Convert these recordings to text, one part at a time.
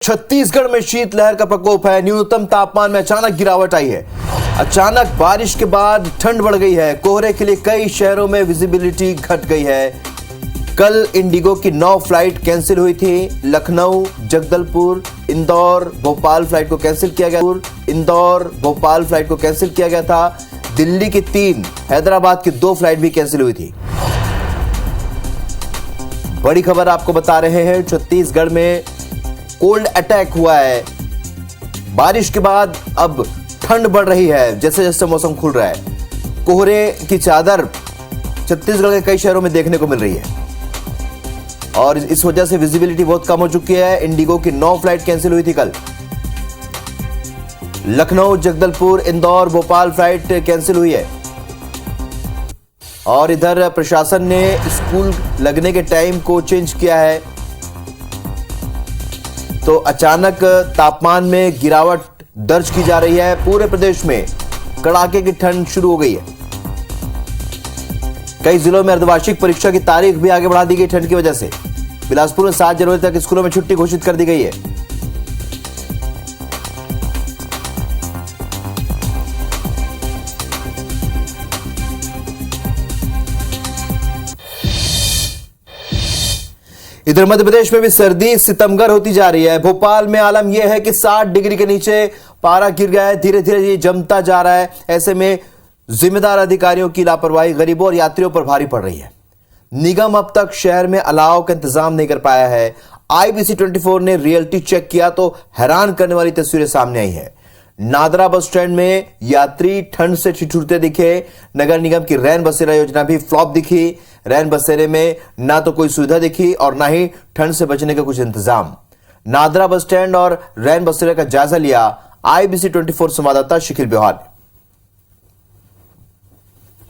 छत्तीसगढ़ में शीतलहर का प्रकोप है। न्यूनतम तापमान में अचानक गिरावट आई है। अचानक बारिश के बाद ठंड बढ़ गई है। कोहरे के लिए कई शहरों में विजिबिलिटी घट गई है। कल इंडिगो की 9 फ्लाइट कैंसिल हुई थी। लखनऊ, जगदलपुर, इंदौर, भोपाल फ्लाइट को कैंसिल किया गया। इंदौर, भोपाल फ्लाइट को कैंसिल किया गया था। दिल्ली की 3, हैदराबाद की 2 फ्लाइट भी कैंसिल हुई थी। बड़ी खबर आपको बता रहे हैं, छत्तीसगढ़ में कोल्ड अटैक हुआ है। बारिश के बाद अब ठंड बढ़ रही है। जैसे जैसे मौसम खुल रहा है, कोहरे की चादर छत्तीसगढ़ के कई शहरों में देखने को मिल रही है और इस वजह से विजिबिलिटी बहुत कम हो चुकी है। इंडिगो की 9 फ्लाइट कैंसिल हुई थी कल। लखनऊ, जगदलपुर, इंदौर, भोपाल फ्लाइट कैंसिल हुई है और इधर प्रशासन ने स्कूल लगने के टाइम को चेंज किया है। तो अचानक तापमान में गिरावट दर्ज की जा रही है। पूरे प्रदेश में कड़ाके की ठंड शुरू हो गई है। कई जिलों में अर्धवार्षिक परीक्षा की तारीख भी आगे बढ़ा दी गई ठंड की वजह से। बिलासपुर में 7 जनवरी तक स्कूलों में छुट्टी घोषित कर दी गई है। इधर मध्य प्रदेश में भी सर्दी सितमगर होती जा रही है। भोपाल में आलम यह है कि 60 डिग्री के नीचे पारा गिर गया है। धीरे धीरे ये जमता जा रहा है। ऐसे में जिम्मेदार अधिकारियों की लापरवाही गरीबों और यात्रियों पर भारी पड़ रही है। निगम अब तक शहर में अलाव का इंतजाम नहीं कर पाया है। IBC 24 ने रियलिटी चेक किया तो हैरान करने वाली तस्वीरें सामने आई है। नादरा बस स्टैंड में यात्री ठंड से ठिठुरते दिखे। नगर निगम की रैन बसेरा योजना भी फ्लॉप दिखी। रैन बसेरे में ना तो कोई सुविधा दिखी और ना ही ठंड से बचने का कुछ इंतजाम। नादरा बस स्टैंड और रैन बसेरे का जायजा लिया IBC 24 संवाददाता शिखिल ब्योहार ने।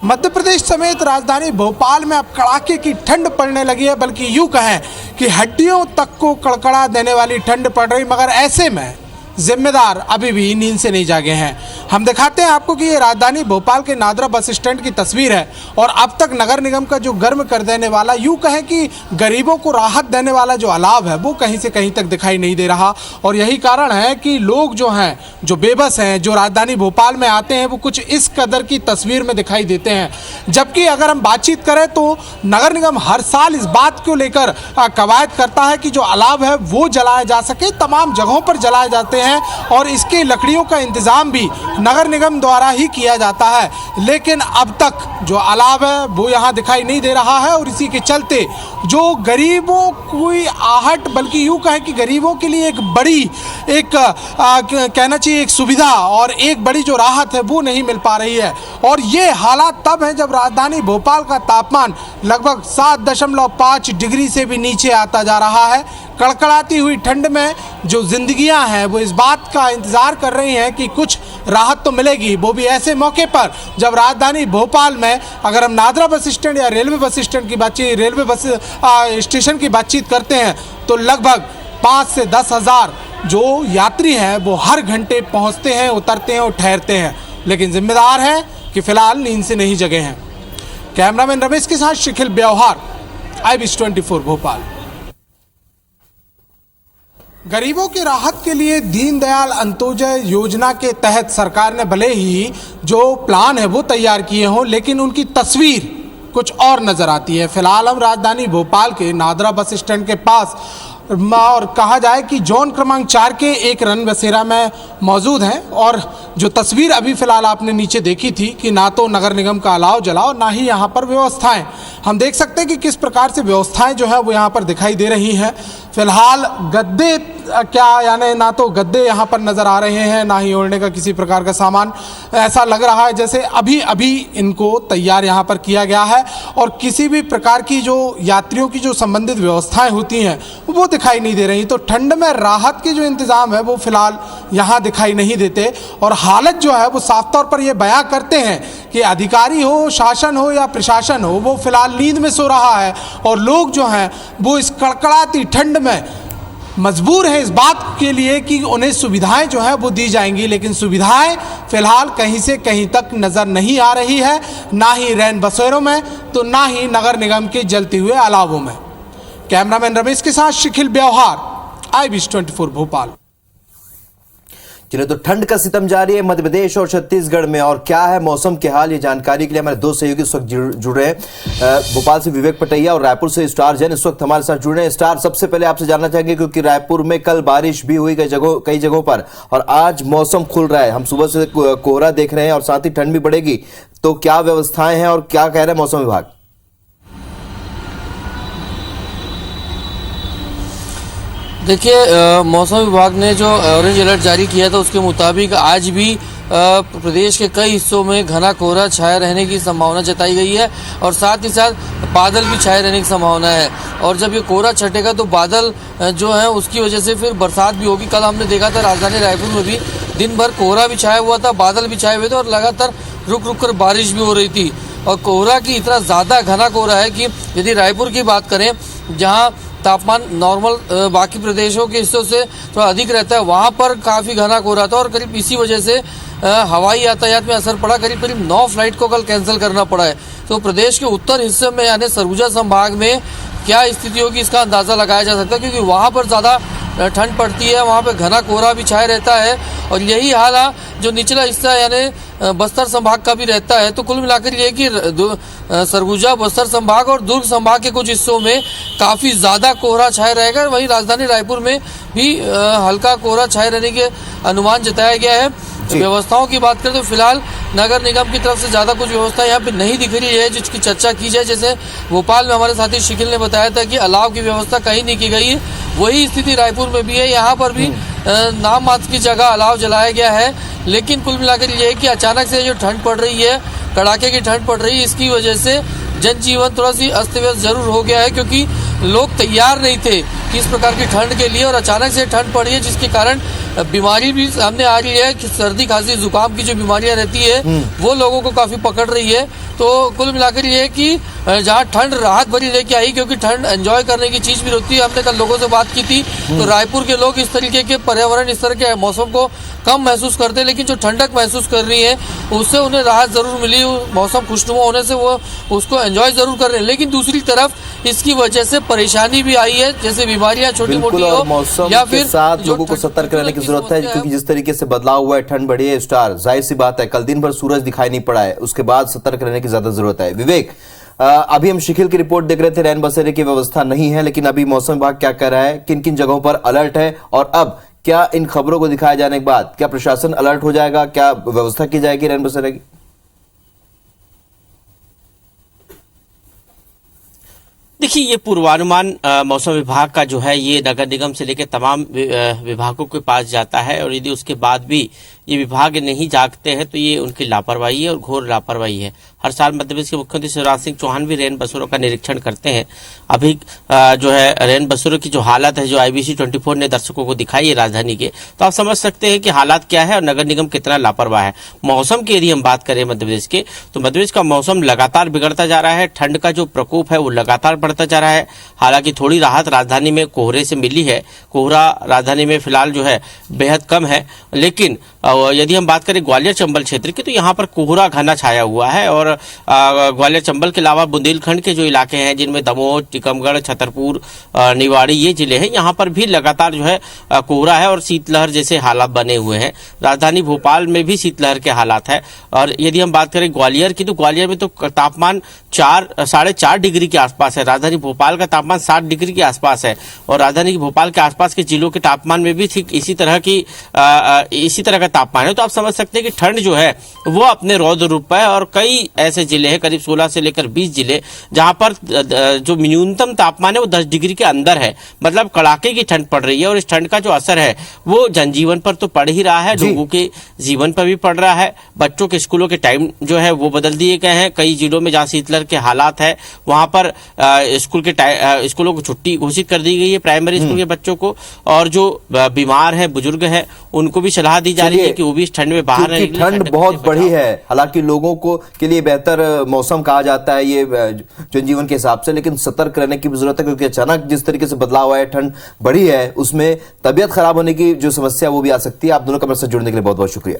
मध्य प्रदेश समेत राजधानी भोपाल में अब कड़ाके की ठंड पड़ने लगी है, बल्कि यूं कहें कि हड्डियों तक को कड़कड़ा देने वाली ठंड पड़ रही। मगर ऐसे में जिम्मेदार अभी भी नींद से नहीं जागे हैं। हम दिखाते हैं आपको कि ये राजधानी भोपाल के नादरा बस स्टैंड की तस्वीर है और अब तक नगर निगम का जो गर्म कर देने वाला, यूं कहें कि गरीबों को राहत देने वाला जो अलाव है वो कहीं से कहीं तक दिखाई नहीं दे रहा। और यही कारण है कि लोग जो हैं, जो बेबस हैं, जो राजधानी भोपाल में आते हैं, वो कुछ इस कदर की तस्वीर में दिखाई देते हैं। जबकि अगर हम बातचीत करें तो नगर निगम हर साल इस बात को लेकर कवायद करता है कि जो अलाव है वो जलाया जा सके। तमाम जगहों पर जलाए जाते हैं और इसके लकड़ियों का इंतजाम भी नगर निगम द्वारा ही किया जाता है। लेकिन अब तक जो अलाव है वो यहाँ दिखाई नहीं दे रहा है और इसी के चलते जो गरीबों की आहट, बल्कि यूं कहें कि गरीबों के लिए एक बड़ी कहना चाहिए एक सुविधा और एक बड़ी जो राहत है वो नहीं मिल पा रही है। और ये हालात तब है जब राजधानी भोपाल का तापमान लगभग 7.5 डिग्री से भी नीचे आता जा रहा है। कड़कड़ाती हुई ठंड में जो जिंदगियां हैं वो इस बात का इंतजार कर रही हैं कि कुछ राहत तो मिलेगी, वो भी ऐसे मौके पर जब राजधानी भोपाल में अगर हम नादरा बस स्टैंड या रेलवे बस स्टैंड की बातचीत, रेलवे बस स्टेशन की बातचीत करते हैं तो लगभग 5 से 10 हज़ार जो यात्री हैं वो हर घंटे पहुंचते हैं, उतरते हैं और ठहरते हैं। लेकिन जिम्मेदार है कि फिलहाल नींद से नहीं जगे हैं। कैमरामैन रमेश के साथ शिखिल ब्योहार, IBC 24 भोपाल। गरीबों की राहत के लिए दीनदयाल अंत्योदय योजना के तहत सरकार ने भले ही जो प्लान है वो तैयार किए हों, लेकिन उनकी तस्वीर कुछ और नजर आती है। फिलहाल हम राजधानी भोपाल के नादरा बस स्टैंड के पास और कहा जाए कि जोन क्रमांक 4 के एक रन बसेरा में मौजूद हैं और जो तस्वीर अभी फ़िलहाल आपने नीचे देखी थी कि ना तो नगर निगम का अलाव जला और ना ही यहाँ पर व्यवस्थाएं, हम देख सकते हैं कि किस प्रकार से व्यवस्थाएं जो है वो यहाँ पर दिखाई दे रही हैं। फिलहाल गद्दे यानी ना तो गद्दे यहाँ पर नज़र आ रहे हैं, ना ही ओढ़ने का किसी प्रकार का सामान। ऐसा लग रहा है जैसे अभी अभी इनको तैयार यहाँ पर किया गया है और किसी भी प्रकार की जो यात्रियों की जो संबंधित व्यवस्थाएं होती हैं वो दिखाई नहीं दे रही। तो ठंड में राहत के जो इंतज़ाम है वो फिलहाल यहाँ दिखाई नहीं देते और हालत जो है वो साफ तौर पर ये बयां करते हैं कि अधिकारी हो, शासन हो या प्रशासन हो, वो फिलहाल नींद में सो रहा है और लोग जो हैं वो इस कड़कड़ाती ठंड में मजबूर है इस बात के लिए कि उन्हें सुविधाएं जो है वो दी जाएंगी, लेकिन सुविधाएं फिलहाल कहीं से कहीं तक नज़र नहीं आ रही है, ना ही रैन बसेरों में तो ना ही नगर निगम के जलते हुए अलावों में। कैमरामैन रमेश के साथ शिखिल ब्योहार, IBC24 भोपाल। चलिए, तो ठंड का सितम जारी है मध्य प्रदेश और छत्तीसगढ़ में, और क्या है मौसम के हाल, ये जानकारी के लिए हमारे दो सहयोगी इस वक्त जुड़ रहे हैं। भोपाल से विवेक पटैया और रायपुर से स्टार जैन इस वक्त हमारे साथ जुड़ रहे हैं। स्टार, सबसे पहले आपसे जानना चाहेंगे क्योंकि रायपुर में कल बारिश भी हुई कई जगहों पर, और आज मौसम खुल रहा है, हम सुबह से कोहरा देख रहे हैं और साथ ही ठंड भी बढ़ेगी, तो क्या व्यवस्थाएं हैं और क्या कह रहे हैं मौसम विभाग? देखिए, मौसम विभाग ने जो ऑरेंज अलर्ट जारी किया था उसके मुताबिक आज भी प्रदेश के कई हिस्सों में घना कोहरा छाया रहने की संभावना जताई गई है और साथ ही साथ बादल भी छाए रहने की संभावना है। और जब ये कोहरा छटेगा तो बादल जो है उसकी वजह से फिर बरसात भी होगी। कल हमने देखा था राजधानी रायपुर में भी दिन भर कोहरा भी छाया हुआ था, बादल भी छाए हुए थे और लगातार रुक रुक कर बारिश भी हो रही थी। और कोहरा की इतना ज़्यादा घना कोहरा है कि यदि रायपुर की बात करें, जहाँ तापमान नॉर्मल बाकी प्रदेशों के हिस्सों से थोड़ा अधिक रहता है, वहाँ पर काफ़ी घना कोहरा था और करीब इसी वजह से हवाई यातायात में असर पड़ा। करीब 9 फ्लाइट को कल कैंसिल करना पड़ा है। तो प्रदेश के उत्तर हिस्से में यानी सरगुजा संभाग में क्या स्थिति होगी इसका अंदाज़ा लगाया जा सकता है, क्योंकि वहाँ पर ज़्यादा ठंड पड़ती है, वहाँ पे घना कोहरा भी छाया रहता है और यही हाल जो निचला हिस्सा यानी बस्तर संभाग का भी रहता है। तो कुल मिलाकर ये कि सरगुजा, बस्तर संभाग और दुर्ग संभाग के कुछ हिस्सों में काफ़ी ज़्यादा कोहरा छाया रहेगा। वहीं राजधानी रायपुर में भी हल्का कोहरा छाए रहने के अनुमान जताया गया है। व्यवस्थाओं की बात करें तो फिलहाल नगर निगम की तरफ से ज़्यादा कुछ व्यवस्था यहाँ पे नहीं दिख रही है जिसकी चर्चा की जाए। जैसे भोपाल में हमारे साथी शिखिल ने बताया था कि अलाव की व्यवस्था कहीं नहीं की गई है, वही स्थिति रायपुर में भी है। यहाँ पर भी नाम मात्र की जगह अलाव जलाया गया है, लेकिन कुल मिलाकर ये है कि अचानक से जो ठंड पड़ रही है, कड़ाके की ठंड पड़ रही है, इसकी वजह से जनजीवन थोड़ा सी अस्त व्यस्त जरूर हो गया है, क्योंकि लोग तैयार नहीं थे कि इस प्रकार की ठंड के लिए और अचानक से ठंड पड़ी है जिसके कारण बीमारी भी सामने आ रही है कि सर्दी खांसी जुकाम की जो बीमारियां रहती है वो लोगों को काफ़ी पकड़ रही है। तो कुल मिलाकर ये है कि जहाँ ठंड राहत भरी लेके आई, क्योंकि ठंड एंजॉय करने की चीज़ भी होती है। हमने कल लोगों से बात की थी तो रायपुर के लोग इस तरीके के पर्यावरण, इस तरह के मौसम को कम महसूस करते हैं, लेकिन जो ठंडक महसूस कर रही है उससे उन्हें राहत ज़रूर मिली। मौसम खुशनुमा होने से वो उसको एंजॉय ज़रूर कर रहे हैं, लेकिन दूसरी तरफ इसकी वजह से परेशानी भी आई है, जैसे बीमारियां छोटी मोटी हो मौसम या के फिर साथ लोगों को सतर्क रहने की जरूरत है, क्योंकि जिस तरीके से बदलाव हुआ है, ठंड बढ़ी है। स्टार, जाहिर सी बात है कल दिन भर सूरज दिखाई नहीं पड़ा है, उसके बाद सतर्क रहने की ज्यादा जरूरत है। विवेक, अभी हम शिखिल की रिपोर्ट देख रहे थे, रैन बसेरे की व्यवस्था नहीं है, लेकिन अभी मौसम विभाग क्या कह रहा है, किन किन जगहों पर अलर्ट है, और अब क्या इन खबरों को दिखाए जाने के बाद क्या प्रशासन अलर्ट हो जाएगा, क्या व्यवस्था की जाएगी रैन बसेरे की? देखिए, ये पूर्वानुमान मौसम विभाग का जो है ये नगर निगम से लेकर तमाम विभागों के पास जाता है, और यदि उसके बाद भी ये विभाग नहीं जागते हैं तो ये उनकी लापरवाही है और घोर लापरवाही है। हर साल मध्य प्रदेश के मुख्यमंत्री शिवराज सिंह चौहान भी रैन बसेरों का निरीक्षण करते हैं। अभी जो है रैन बसेरों की जो हालत है, जो IBC24 ने दर्शकों को दिखाई है राजधानी के, तो आप समझ सकते हैं कि हालात क्या है और नगर निगम कितना लापरवाह है। मौसम की यदि हम बात करें मध्य प्रदेश के, तो मध्य प्रदेश का मौसम लगातार बिगड़ता जा रहा है। ठंड का जो प्रकोप है वो लगातार बढ़ता जा रहा है। हालांकि थोड़ी राहत राजधानी में कोहरे से मिली है, कोहरा राजधानी में फिलहाल जो है बेहद कम है, लेकिन यदि हम बात करें ग्वालियर चंबल क्षेत्र की, तो यहाँ पर कोहरा घना छाया हुआ है। और ग्वालियर चंबल के अलावा बुंदेलखंड के जो इलाके हैं, जिनमें दमोह, टीकमगढ़, छतरपुर, निवाड़ी ये जिले हैं, यहाँ पर भी लगातार जो है कोहरा है और शीतलहर जैसे हालात बने हुए हैं। राजधानी भोपाल में भी शीतलहर के हालात है। और यदि हम बात करें ग्वालियर की, तो ग्वालियर में तो तापमान 4-4.5 डिग्री के आसपास है। राजधानी भोपाल का तापमान 7 डिग्री के आसपास है, और राजधानी भोपाल के आसपास के जिलों के तापमान में भी ठीक इसी तरह का तापमान है। तो आप समझ सकते हैं कि ठंड जो है वो अपने रौद्र रूप पर है, और कई ऐसे जिले हैं, करीब 16 से लेकर 20 जिले, जहां पर जो न्यूनतम तापमान है वो 10 डिग्री के अंदर है। मतलब कड़ाके की ठंड पड़ रही है, और इस ठंड का जो असर है वो जनजीवन पर तो पड़ ही रहा है, लोगों के जीवन पर भी पड़ रहा है। बच्चों के स्कूलों के टाइम जो है वो बदल दिए गए हैं। कई जिलों में जहाँ शीतलहर के हालात है वहां पर स्कूलों को छुट्टी घोषित कर दी गई है, प्राइमरी स्कूल के बच्चों को, और जो बीमार है, बुजुर्ग है, उनको भी सलाह दी जा रही है कि वो भी इस ठंड में बाहर नहीं निकलें। ठंड बहुत बढ़ी है, हालांकि लोगों को के लिए बेहतर मौसम कहा जाता है ये जनजीवन के हिसाब से, लेकिन सतर्क रहने की जरूरत है, क्योंकि अचानक जिस तरीके से बदलाव आया, ठंड बढ़ी है, उसमें तबियत खराब होने की जो समस्या वो भी आ सकती है। आप दोनों का मेरे साथ जुड़ने के लिए बहुत बहुत शुक्रिया।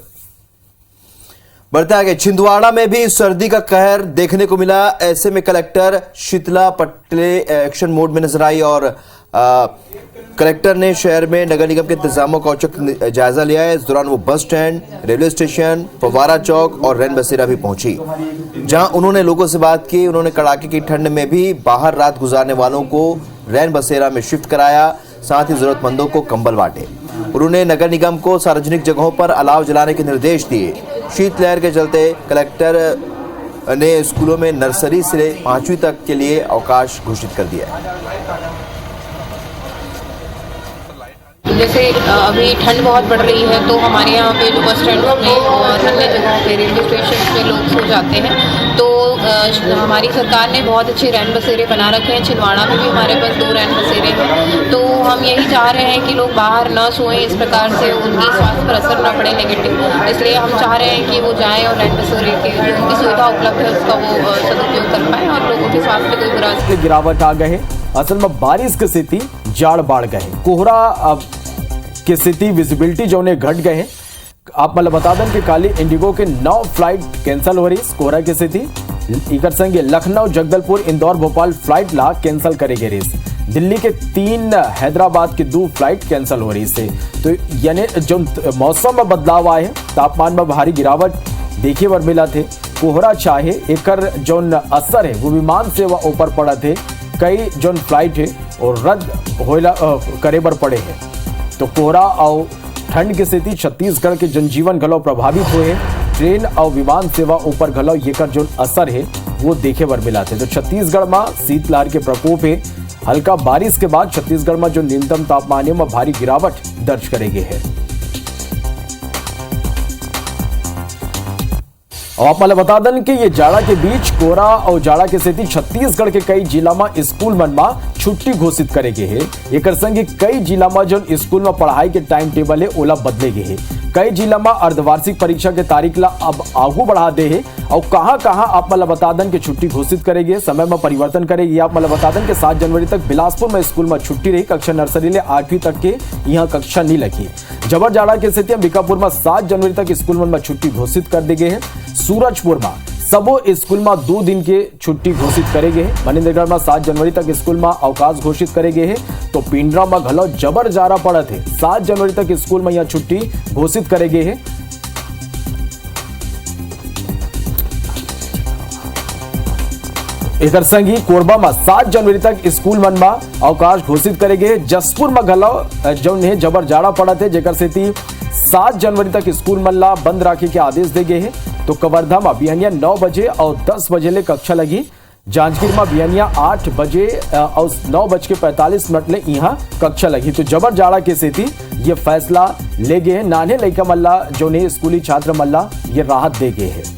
बढ़ते आगे, छिंदवाड़ा में भी सर्दी का कहर देखने को मिला। ऐसे में कलेक्टर शीतला पटले एक्शन मोड में नजर आई और कलेक्टर ने शहर में नगर निगम के इंतजामों का औचक जायजा लिया है। इस दौरान वो बस स्टैंड, रेलवे स्टेशन, फव्वारा चौक और रैन बसेरा भी पहुंची, जहां उन्होंने लोगों से बात की। उन्होंने कड़ाके की ठंड में भी बाहर रात गुजारने वालों को रैन बसेरा में शिफ्ट कराया, साथ ही जरूरतमंदों को कंबल बांटे। उन्होंने नगर निगम को सार्वजनिक जगहों पर अलाव जलाने के निर्देश दिए। शीतलहर के चलते कलेक्टर ने स्कूलों में नर्सरी से 5वीं तक के लिए अवकाश घोषित कर दिया है। जैसे अभी ठंड बहुत बढ़ रही है तो हमारे यहाँ पे जो बस स्टैंड में और अन्य जगहों पे रेलवे स्टेशन पे लोग सो जाते हैं, तो हमारी सरकार ने बहुत अच्छे रैन बसेरे बना रखे हैं। छिंदवाड़ा में भी हमारे पास 2 रैन बसेरे हैं। तो हम यही चाह रहे हैं कि लोग बाहर ना सोएं, इस प्रकार से उनकी स्वास्थ्य पर असर ना पड़े नेगेटिव। इसलिए हम चाह रहे हैं कि वो जाएँ और रैन बसेरे के जो उनकी सुविधा उपलब्ध है उसका वो सदुपयोग कर पाएँ और लोगों के स्वास्थ्य पर कोई बुरा गिरावट आ गए। असल में बारिश की स्थिति जाड़ बाढ़ गए, कोहरा की स्थिति, विजिबिलिटी जो ने घट गए हैं। आप मतलब बता दें कि काली इंडिगो के 9 फ्लाइट कैंसिल हो रही, कोहरा की स्थिति इकर संगे लखनऊ, जगदलपुर, इंदौर, भोपाल फ्लाइट ला कैंसिल करेगी रेस। दिल्ली के 3, हैदराबाद के 2 फ्लाइट कैंसिल हो रही से। तो यानी जो मौसम में बदलाव आए, तापमान में भारी गिरावट देखे बर मिला थे। कोहरा चाहे एकर जो असर है वो विमान सेवा ऊपर पड़ा थे। कई जो फ्लाइट है और रद्द होइला करे बर पड़े हैं। तो कोहरा और ठंड की स्थिति छत्तीसगढ़ के जनजीवन घलो प्रभावित हुए। ट्रेन और विमान सेवा ऊपर घलो ये कर जो असर है वो देखे बर मिला थे। तो छत्तीसगढ़ में शीतलहर के प्रकोप है। हल्का बारिश के बाद छत्तीसगढ़ में जो न्यूनतम तापमान में भारी गिरावट दर्ज करेगी है। और आप मतलब बता दें कि ये जाड़ा के बीच कोहरा और जाड़ा की स्थिति छत्तीसगढ़ के कई जिला में स्कूल मन में छुट्टी घोषित करेगे है। एक संगे कई जिला में जो स्कूल में पढ़ाई के टाइम टेबल है ओला बदलेगे है। कई जिला में अर्धवार्षिक परीक्षा के तारीख ला अब आगू बढ़ा दे है। और कहां आप मतलब बता दें कि छुट्टी घोषित करेगी, समय में परिवर्तन करेगी। आप मतलब बता दें कि 7 जनवरी तक बिलासपुर में स्कूल में छुट्टी रही। कक्षा नर्सरी ले 8वीं तक के यहाँ कक्षा नहीं लगी। जबर जाड़ा की स्थिति अंबिकापुर में 7 जनवरी तक स्कूल में छुट्टी घोषित कर दी गई है। सूरजपुर में सबो स्कूल में 2 दिन के छुट्टी घोषित करेगे है। मनिंदरगढ़ में 7 जनवरी तक स्कूल में अवकाश घोषित करेगे है। तो पिंडरा में घलो जबर जाड़ा पड़ा थे। 7 जनवरी तक स्कूल में यह छुट्टी घोषित करेगे है। एक संगी कोरबा में 7 जनवरी तक स्कूल मन में अवकाश घोषित करेगे। जसपुर में घलो जो है जबर जाड़ा पड़ा थे, जेकर स्थिति 7 जनवरी तक स्कूल मन ला बंद रखे के आदेश दे गए हैं। तो कवर्धा में बिहनिया 9 बजे और 10 बजे ले कक्षा लगी। जांजगीर में बिहनिया 8 बजे और 9:45 ले यहाँ कक्षा लगी। तो जबर जाड़ा की स्थिति ये फैसला ले गए हैं। नाने लड़का मल्ला जो ने स्कूली छात्र मल्ला ये राहत दे गए हैं।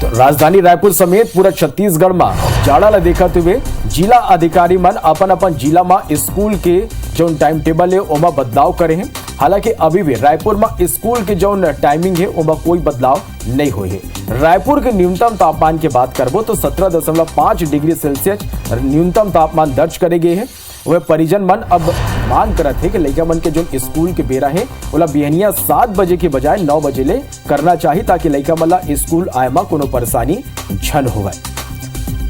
तो राजधानी रायपुर समेत पूरा छत्तीसगढ़ में जाड़ा ला देखते हुए जिला अधिकारी मन अपन जिला में स्कूल के जो टाइम टेबल है ओमा बदलाव करे हैं। हालांकि अभी भी रायपुर में स्कूल के जो टाइमिंग है ओमा कोई बदलाव नहीं हुए है। रायपुर के न्यूनतम तापमान की बात करबो तो 17.5 डिग्री सेल्सियस न्यूनतम तापमान दर्ज करे गए हैं। वह परिजन मन अब मांग करत है कि लड़का मन के जो स्कूल के बेरा है ओला बिहनिया 7 बजे के बजाय 9 बजे ले करना चाहिए, ताकि लड़का मन ला स्कूल आए में कोनो परेशानी झन होवे।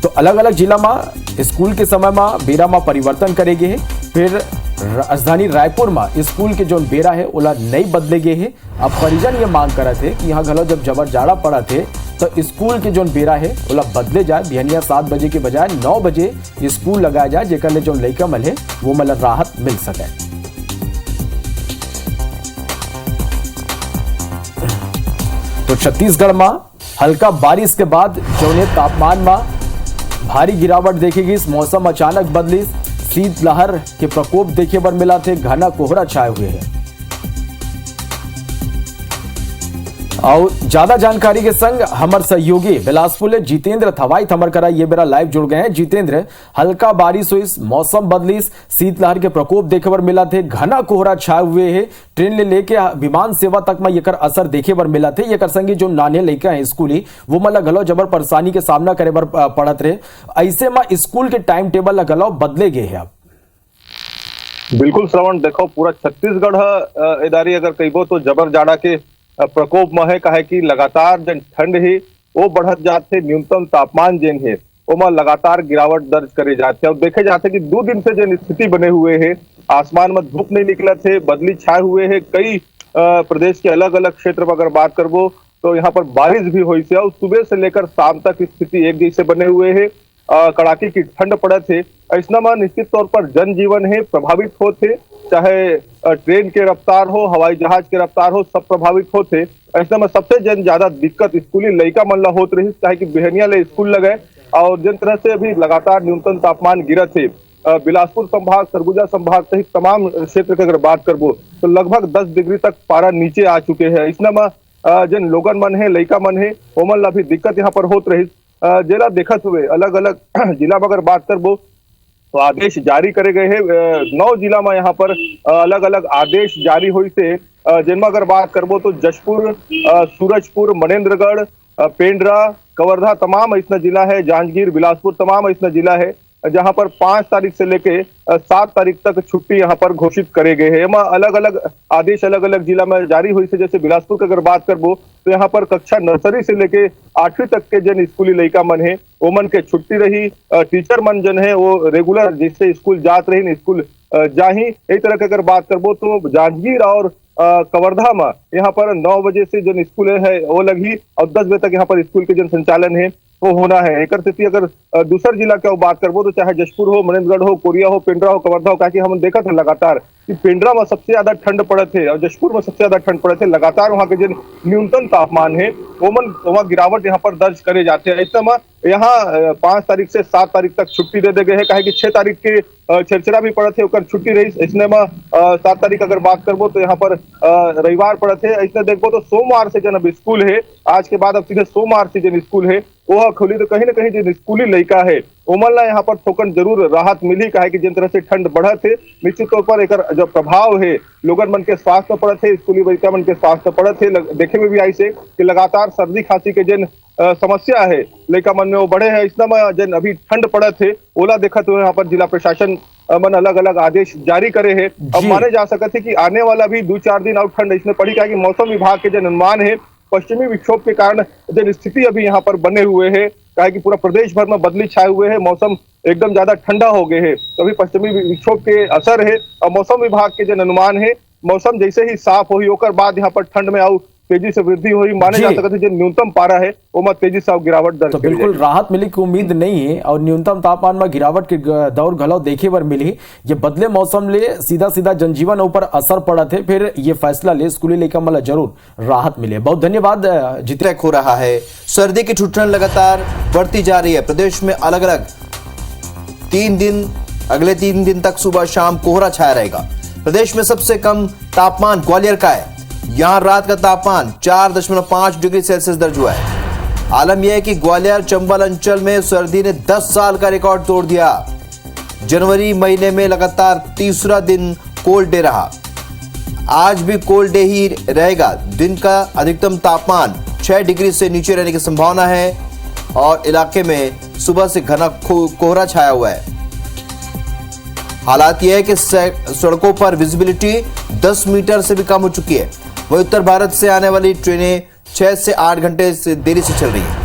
तो अलग अलग जिला में स्कूल के समय में बेरा में परिवर्तन करेगे है। फिर राजधानी रायपुर में स्कूल के जो बेरा है ओला नहीं बदले गए है। अब परिजन ये मांग करत है कि यहाँ घलो जब जबर जाड़ा पड़ा थे तो स्कूल के जो बेरा है ओला बदले जाए। बिहनिया 7 बजे के बजाय 9 बजे स्कूल लगाया जाए, जेकर ले जो लड़का मल है वो मतलब राहत मिल सके। तो छत्तीसगढ़ में हल्का बारिश के बाद जो तापमान में भारी गिरावट देखेगी। इस मौसम अचानक बदली, शीतलहर के प्रकोप देखे बर मिला थे। घना कोहरा छाए हुए हैं। और ज्यादा जानकारी के संग हमार सहयोगी बिलासपुर जितेंद्र थवाई थमर करा ये बेरा लाइव जुड़ गए हैं। जितेंद्र, हल्का बारिश हुई, मौसम बदली, शीतलहर के प्रकोप देखे बर मिला थे। घना कोहरा छाए हुए है। ट्रेन ले लेके विमान सेवा तक में ये असर देखे बर मिला थे। ये संगी जो नाने लड़का है स्कूली वो मतलब घलो जबर परेशानी के सामना करे बर पड़त रहे। ऐसे में स्कूल के टाइम टेबल घलो बदले गए हैं। अब बिल्कुल श्रवण, देखो पूरा छत्तीसगढ़ इदारी अगर कहिबो तो जबर जाड़ा के प्रकोप में है। कहे कि लगातार जन ठंड ही वो बढ़त जाते, न्यूनतम तापमान जेन है ओमा लगातार गिरावट दर्ज करे जाते और देखे जाते कि 2 दिन से जो स्थिति बने हुए है, आसमान में धूप नहीं निकला थे, बदली छाए हुए है। कई प्रदेश के अलग अलग क्षेत्र में अगर बात करबो तो यहाँ पर बारिश भी हुई से और सुबह से लेकर शाम तक स्थिति एक जैसे बने हुए है। कड़ाके की ठंड पड़े थे, ऐसा में निश्चित तौर पर जनजीवन है प्रभावित होते, चाहे ट्रेन के रफ्तार हो, हवाई जहाज के रफ्तार हो, सब प्रभावित होते। ऐसा में सबसे ज्यादा दिक्कत स्कूली लड़का मन ला होत रही, चाहे कि बिहनिया ले स्कूल लगे और जिन तरह से अभी लगातार न्यूनतम तापमान गिरत है। बिलासपुर संभाग, सरगुजा संभाग सहित तमाम क्षेत्र की अगर बात करबो तो लगभग 10 डिग्री तक पारा नीचे आ चुके हैं। इसमें जिन लोगन मन है, लड़का मन है, ओमन ला भी दिक्कत यहाँ पर होत रही। जिला देखत हुए अलग अलग जिला में अगर बात करबो तो आदेश जारी करे गए हैं। 9 जिला में यहाँ पर अलग अलग आदेश जारी हुई से, जिनमें अगर बात करबो तो जशपुर, सूरजपुर, मनेन्द्रगढ़, पेंड्रा, कवर्धा तमाम ऐसा जिला है, जांजगीर, बिलासपुर तमाम ऐसा जिला है जहां पर 5 तारीख से लेके 7 तारीख तक छुट्टी यहाँ पर घोषित करे गए हैं। अलग अलग आदेश अलग अलग जिला में जारी हुई से, जैसे बिलासपुर की अगर बात करबो तो यहाँ पर कक्षा नर्सरी से लेके 8वीं तक के जन स्कूली लड़का मन है वो मन के छुट्टी रही। टीचर मन जन है वो रेगुलर जिससे स्कूल जात रही स्कूल जाही। इस तरह की अगर बात करबो तो जांजगीर और कवर्धा में यहाँ पर 9 बजे से जन स्कूल है वो लगी और 10 बजे तक यहाँ पर स्कूल के जन संचालन है वो होना है। एक स्थिति अगर दूसर जिला की बात करबो तो चाहे जशपुर हो, मनेन्द्रगढ़ हो, कोरिया हो, पेंड्रा हो, कवर्धा हो, ताकि हम देखा था लगातार कि पेंड्रा में सबसे ज्यादा ठंड पड़े थे और जशपुर में सबसे ज्यादा ठंड पड़े थे। लगातार वहाँ के जो न्यूनतम तापमान है वहाँ गिरावट यहाँ पर दर्ज करे जाते हैं। ऐसे में यहाँ 5 तारीख से 7 तारीख तक छुट्टी दे गए है, कहे कि 6 तारीख के चरचरा भी पड़े थे छुट्टी रही। इसने में 7 तारीख अगर बात करबो तो यहाँ पर रविवार पड़े थे। ऐसे देखबो तो सोमवार से जन अब स्कूल है, आज के बाद अब सीधे सोमवार से जन स्कूल है वो खुली, तो कहीं ना कहीं जो स्कूली लड़का है उमन ला यहाँ पर थोकन जरूर राहत मिली, कहे कि जिन तरह से ठंड बढ़ा थे निश्चित तौर पर एक जो प्रभाव है लोगन मन के स्वास्थ्य पड़े थे, स्कूली लड़का मन के स्वास्थ्य पड़े थे। देखे में भी आई से कि लगातार सर्दी खांसी के जिन समस्या है लड़का मन में वो बढ़े है। इसमें जिन अभी ठंड पड़े थे ओला देखते हुए यहाँ पर जिला प्रशासन मन अलग अलग आदेश जारी करे है। अब माने जा सकते कि आने वाला भी 2-4 दिन और ठंड इसमें पड़ी, क्या कि मौसम विभाग के जो अनुमान है पश्चिमी विक्षोभ के कारण जो स्थिति अभी यहाँ पर बने हुए है, कहा कि पूरा प्रदेश भर में बदली छाए हुए है, मौसम एकदम ज्यादा ठंडा हो गए है। तो अभी पश्चिमी विक्षोभ के असर है और मौसम विभाग के जो अनुमान है मौसम जैसे ही साफ हुई होकर बाद यहाँ पर ठंड में आओ तेजी से वृद्धि हुई। माने जा सकते जो न्यूनतम पारा है वो में तेजी से गिरावट दर्ज तो बिल्कुल राहत मिली की उम्मीद नहीं है और न्यूनतम तापमान में गिरावट के दौर घलो देखे बर मिली। ये बदले मौसम ले सीधा जनजीवन ऊपर असर पड़ा थे, फिर ये फैसला ले स्कूली लेकर मतलब जरूर राहत मिले। बहुत धन्यवाद। जितना हो रहा है, सर्दी की ठुठन लगातार बढ़ती जा रही है। प्रदेश में अलग अलग 3 दिन, अगले 3 दिन तक सुबह शाम कोहरा छाया रहेगा। प्रदेश में सबसे कम तापमान ग्वालियर का है, यहां रात का तापमान 4.5 डिग्री सेल्सियस दर्ज हुआ है। आलम यह है कि ग्वालियर चंबल अंचल में सर्दी ने 10 साल का रिकॉर्ड तोड़ दिया। जनवरी महीने में लगातार तीसरा दिन कोल्ड डे रहा, आज भी कोल्ड डे ही रहेगा। दिन का अधिकतम तापमान 6 डिग्री से नीचे रहने की संभावना है और इलाके में सुबह से घना कोहरा छाया हुआ है। हालात यह है कि सड़कों पर विजिबिलिटी 10 मीटर से भी कम हो चुकी है। वही उत्तर भारत से आने वाली ट्रेनें 6 से 8 घंटे से देरी से चल रही है।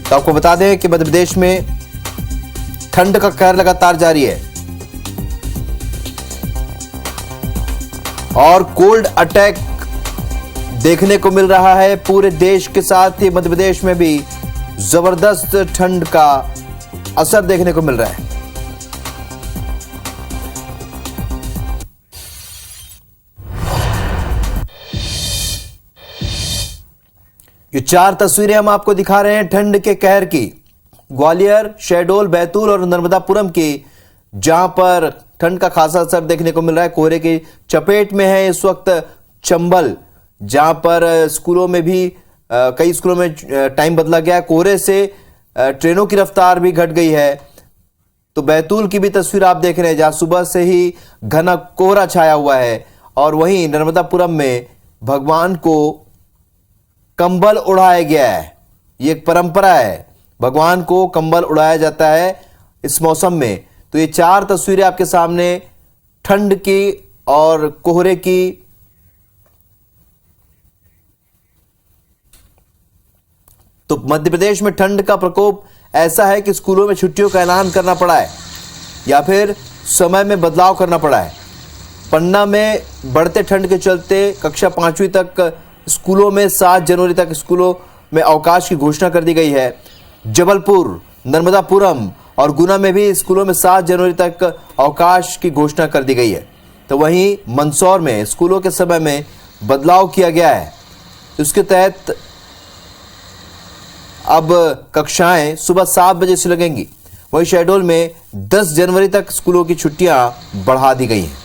तो आपको बता दें कि मध्य प्रदेश में ठंड का कहर लगातार जारी है और कोल्ड अटैक देखने को मिल रहा है पूरे देश के साथ ही मध्य प्रदेश में भी जबरदस्त ठंड का असर देखने को मिल रहा है। ये 4 तस्वीरें हम आपको दिखा रहे हैं ठंड के कहर की, ग्वालियर, शहडोल, बैतूल और नर्मदापुरम की, जहां पर ठंड का खासा असर देखने को मिल रहा है। कोहरे की चपेट में है इस वक्त चंबल, जहां पर स्कूलों में भी कई स्कूलों में टाइम बदला गया। कोहरे से ट्रेनों की रफ्तार भी घट गई है। तो बैतूल की भी तस्वीर आप देख रहे हैं जहां सुबह से ही घना कोहरा छाया हुआ है और वहीं नर्मदापुरम में भगवान को कंबल उड़ाया गया है। ये एक परंपरा है, भगवान को कंबल उड़ाया जाता है इस मौसम में। तो ये 4 तस्वीरें आपके सामने ठंड की और कोहरे की। तो मध्य प्रदेश में ठंड का प्रकोप ऐसा है कि स्कूलों में छुट्टियों का ऐलान करना पड़ा है या फिर समय में बदलाव करना पड़ा है। पन्ना में बढ़ते ठंड के चलते कक्षा 5वीं तक स्कूलों में 7 जनवरी तक स्कूलों में अवकाश की घोषणा कर दी गई है। जबलपुर, नर्मदापुरम और गुना में भी स्कूलों में 7 जनवरी तक अवकाश की घोषणा कर दी गई है। तो वहीं मंदसौर में स्कूलों के समय में बदलाव किया गया है। इसके तहत अब कक्षाएं सुबह 7 बजे से लगेंगी। वहीं शहडोल में 10 जनवरी तक स्कूलों की छुट्टियां बढ़ा दी गई हैं।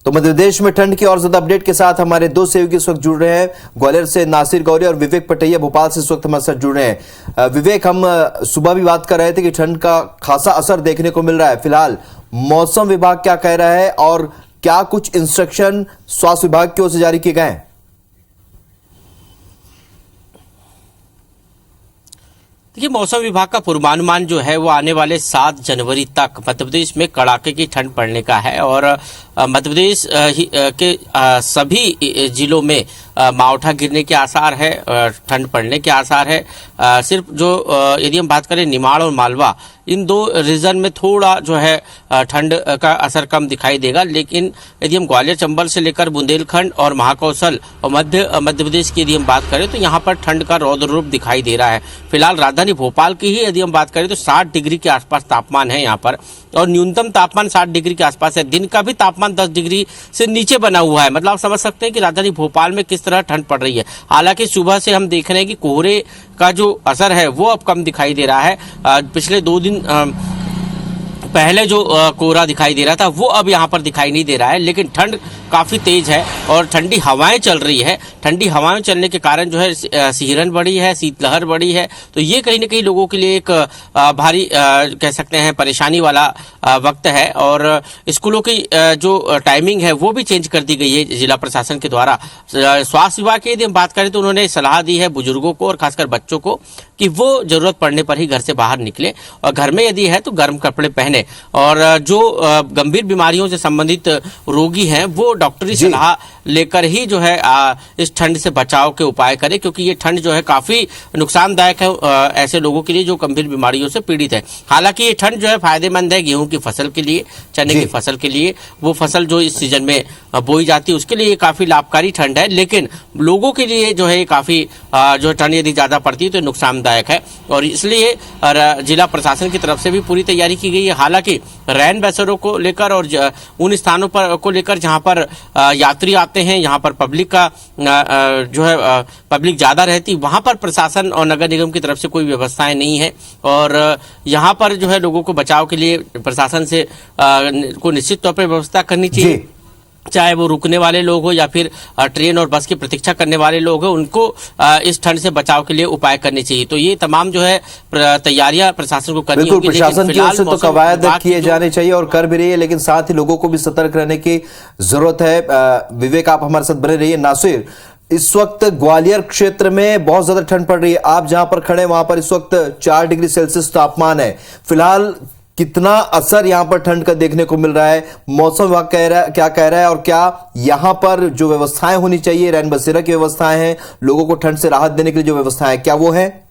तो मध्य प्रदेश में ठंड की और ज्यादा अपडेट के साथ हमारे 2 सहयोगी इस वक्त जुड़ रहे हैं। ग्वालियर से नासिर गौरी और विवेक पटैया भोपाल से इस वक्त हमारे साथ जुड़ रहे हैं। विवेक, हम सुबह भी बात कर रहे थे कि ठंड का खासा असर देखने को मिल रहा है। फिलहाल मौसम विभाग क्या कह रहा है और क्या कुछ इंस्ट्रक्शन स्वास्थ्य विभाग की ओर से जारी किए गए हैं? देखिए, मौसम विभाग का पूर्वानुमान जो है वो आने वाले 7 जनवरी तक मध्य प्रदेश में कड़ाके की ठंड पड़ने का है और मध्य प्रदेश के सभी जिलों में मावठा गिरने के आसार है, ठंड पड़ने के आसार है। सिर्फ जो यदि हम बात करें निमाड़ और मालवा, इन 2 रीजन में थोड़ा जो है ठंड का असर कम दिखाई देगा। लेकिन यदि हम ग्वालियर चंबल से लेकर बुंदेलखंड और महाकौशल और मध्य प्रदेश की यदि हम बात करें तो यहाँ पर ठंड का रौद्र रूप दिखाई दे रहा है। फिलहाल राजधानी भोपाल की ही यदि हम बात करें तो 60 डिग्री के आसपास तापमान है यहाँ पर और न्यूनतम तापमान 60 डिग्री के आसपास है। दिन का भी तापमान 10 डिग्री से नीचे बना हुआ है। मतलब आप समझ सकते हैं कि राजधानी भोपाल में किस तरह ठंड पड़ रही है। हालांकि सुबह से हम देख रहे हैं कि कोहरे का जो असर है वो अब कम दिखाई दे रहा है। पिछले 2 दिन पहले जो कोहरा दिखाई दे रहा था वो अब यहाँ पर दिखाई नहीं दे रहा है। लेकिन ठंड काफ़ी तेज है और ठंडी हवाएं चल रही है। ठंडी हवाएं चलने के कारण जो है सिहरन बढ़ी है, शीतलहर बढ़ी है। तो ये कहीं ना कहीं लोगों के लिए एक भारी कह सकते हैं परेशानी वाला वक्त है। और स्कूलों की जो टाइमिंग है वो भी चेंज कर दी गई है जिला प्रशासन के द्वारा। स्वास्थ्य विभाग की यदि हम बात करें तो उन्होंने सलाह दी है बुजुर्गों को और खासकर बच्चों को कि वो जरूरत पड़ने पर ही घर से बाहर निकले और घर में यदि है तो गर्म कपड़े पहने। और जो गंभीर बीमारियों से संबंधित रोगी हैं वो डॉक्टरी सलाह लेकर ही जो है इस ठंड से बचाव के उपाय करें, क्योंकि ये ठंड जो है काफी नुकसानदायक है ऐसे लोगों के लिए जो गंभीर बीमारियों से पीड़ित है। हालांकि ये ठंड जो है फायदेमंद है गेहूं की फसल के लिए, चने की फसल के लिए, वो फसल जो इस सीजन में बोई जाती है उसके लिए ये काफी लाभकारी ठंड है। लेकिन लोगों के लिए जो है काफी जो ठंड यदि ज्यादा पड़ती है तो नुकसानदायक है और इसलिए जिला प्रशासन की तरफ से भी पूरी तैयारी की गई है। हालांकि रैन बसेरों को लेकर और उन स्थानों पर को लेकर जहां पर यात्री आते हैं, यहाँ पर पब्लिक का जो है पब्लिक ज्यादा रहती, वहां पर प्रशासन और नगर निगम की तरफ से कोई व्यवस्थाएं नहीं है। और यहाँ पर जो है लोगों को बचाव के लिए प्रशासन से को निश्चित तौर पर व्यवस्था करनी चाहिए। चाहे वो रुकने वाले लोग हो या फिर ट्रेन और बस की प्रतीक्षा करने वाले लोग हो, उनको इस ठंड से बचाव के लिए उपाय करने चाहिए। तो ये तमाम जो है तैयारियां प्रशासन को करनी होगी। प्रशासन की ओर से तो कवायद किए जाने चाहिए और कर भी रही है, लेकिन साथ ही लोगों को भी सतर्क रहने की जरूरत है। विवेक, आप हमारे साथ बने रहिए। नासिर, इस वक्त ग्वालियर क्षेत्र में बहुत ज्यादा ठंड पड़ रही है। आप जहां पर खड़े वहां पर इस वक्त 4 डिग्री सेल्सियस तापमान है। फिलहाल कितना असर यहां पर ठंड का देखने को मिल रहा है? मौसम विभाग क्या कह रहा है और क्या यहां पर जो व्यवस्थाएं होनी चाहिए, रैन बसेरा की व्यवस्थाएं हैं, लोगों को ठंड से राहत देने के लिए जो व्यवस्थाएं, क्या वो है?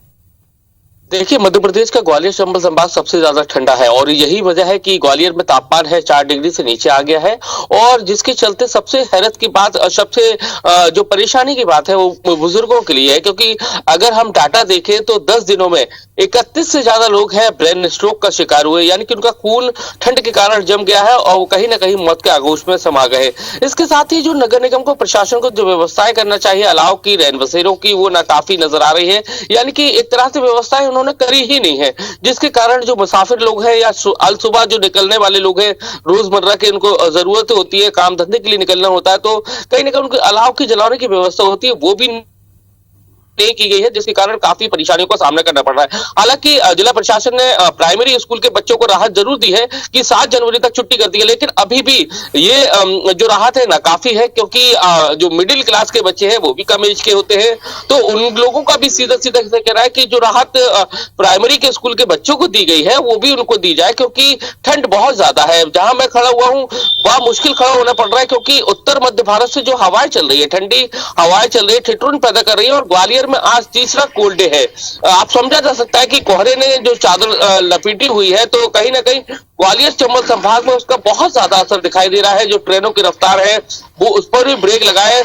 देखिए, मध्य प्रदेश का ग्वालियर चंबल संभाग सबसे ज्यादा ठंडा है और यही वजह है कि ग्वालियर में तापमान है 4 डिग्री से नीचे आ गया है। और जिसके चलते सबसे हैरत की बात, सबसे जो परेशानी की बात है वो बुजुर्गों के लिए है, क्योंकि अगर हम डाटा देखें तो 10 दिनों में 31 से ज्यादा लोग हैं ब्रेन स्ट्रोक का शिकार हुए, यानी कि उनका खून ठंड के कारण जम गया है और वो कहीं ना कहीं मौत के आगोश में समा गए। इसके साथ ही जो नगर निगम को, प्रशासन को जो व्यवस्थाएं करना चाहिए अलाव की, रैन बसेरों की, वो नाकाफी नजर आ रही है। यानी कि एक तरह से व्यवस्थाएं उन्होंने करी ही नहीं है, जिसके कारण जो मुसाफिर लोग हैं या अल सुबह जो निकलने वाले लोग हैं, रोजमर्रा के उनको जरूरत होती है, काम धंधे के लिए निकलना होता है, तो कहीं ना कहीं उनको अलाव की जलाने की व्यवस्था होती है, वो भी नहीं की गई है, जिसके कारण काफी परेशानियों का सामना करना पड़ रहा है। हालांकि जिला प्रशासन ने प्राइमरी स्कूल के बच्चों को राहत जरूर दी है कि 7 जनवरी तक छुट्टी कर दी है, लेकिन अभी भी ये जो राहत है ना काफी है, क्योंकि जो मिडिल क्लास के बच्चे हैं वो भी कम एज के होते हैं, तो उन लोगों का भी सीधा सीधा कह रहा है कि जो राहत प्राइमरी के स्कूल के बच्चों को दी गई है वो भी उनको दी जाए, क्योंकि ठंड बहुत ज्यादा है। जहां मैं खड़ा हुआ हूँ वहां मुश्किल खड़ा होना पड़ रहा है, क्योंकि उत्तर मध्य भारत से जो हवाएं चल रही है, ठंडी हवाएं चल रही है, ठिठुरन पैदा कर रही है, और ग्वालियर में आज तीसरा कोल्ड डे है। आप समझा जा सकता है कि कोहरे ने जो चादर लपेटी हुई है, तो कहीं ना कहीं ग्वालियर चंबल संभाग में उसका बहुत ज्यादा असर दिखाई दे रहा है। जो ट्रेनों की रफ्तार है वो उस पर भी ब्रेक लगाए,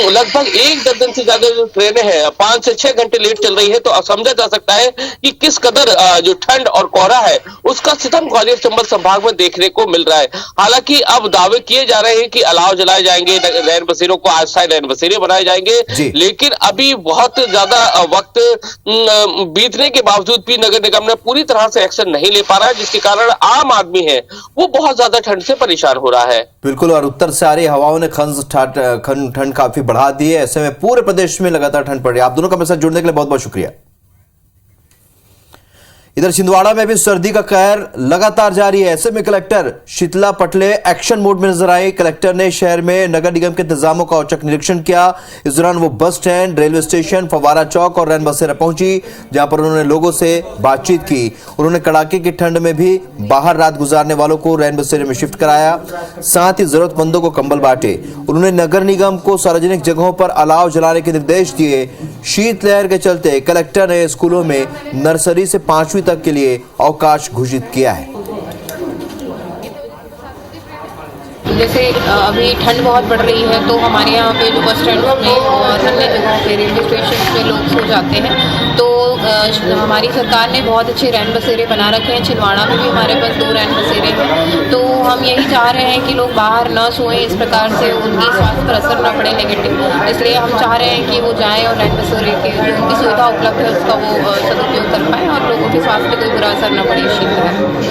लगभग 1 दर्जन से ज्यादा जो ट्रेनें हैं 5 से 6 घंटे लेट चल रही है, तो समझा जा सकता है कि किस कदर जो ठंड और कोहरा है उसका सितम ग्वालियर चंबल संभाग में देखने को मिल रहा है। हालांकि अब दावे किए जा रहे हैं कि अलाव जलाए जाएंगे, रैन बसेरों को अस्थायी रैन बसेरे बनाए जाएंगे, लेकिन अभी बहुत ज्यादा वक्त बीतने के बावजूद भी नगर निगम ने पूरी तरह से एक्शन नहीं ले पा रहा है, जिसके कारण आम आदमी है वो बहुत ज्यादा ठंड से परेशान हो रहा है। बिल्कुल, और उत्तर से आ रही हवाओं ने ठंड काफी बढ़ा दी है। ऐसे में पूरे प्रदेश में लगातार ठंड पड़ रही है। आप दोनों का मेरे साथ जुड़ने के लिए बहुत बहुत शुक्रिया। इधर छिंदवाड़ा में भी सर्दी का कहर लगातार जारी है। ऐसे में कलेक्टर शीतला पटले एक्शन मोड में नजर आई। कलेक्टर ने शहर में नगर निगम के इंतजामों का औचक निरीक्षण किया। इस दौरान वो बस स्टैंड, रेलवे स्टेशन, फव्वारा चौक और रैन बसेरा पहुंची, जहां पर उन्होंने लोगों से बातचीत की। उन्होंने कड़ाके की ठंड में भी बाहर रात गुजारने वालों को रैन बसेरे में शिफ्ट कराया, साथ ही जरूरतमंदों को कंबल बांटे। उन्होंने नगर निगम को सार्वजनिक जगहों पर अलाव जलाने के निर्देश दिए। शीतलहर के चलते कलेक्टर ने स्कूलों में नर्सरी से 5वीं तक के लिए अवकाश घोषित किया है। जैसे अभी ठंड बहुत बढ़ रही है, तो हमारे यहाँ पे जो बस स्टैंड में और अन्य जगहों पे, रेलवे स्टेशन पे लोग सो जाते हैं, तो हमारी सरकार ने बहुत अच्छे रैन बसेरे बना रखे हैं। छिंदवाड़ा में भी हमारे पास 2 रैन बसेरे हैं, तो हम यही चाह रहे हैं कि लोग बाहर न सोएं, इस प्रकार से उनकी स्वास्थ्य पर असर न पड़े नेगेटिव। इसलिए हम चाह रहे हैं कि वो जाएं और रैन बसेरे के जो उनकी सुविधा उपलब्ध है उसका वो सदुपयोग कर पाएँ और लोगों के स्वास्थ्य पर कोई बुरा असर न पड़े इस क्षेत्र में।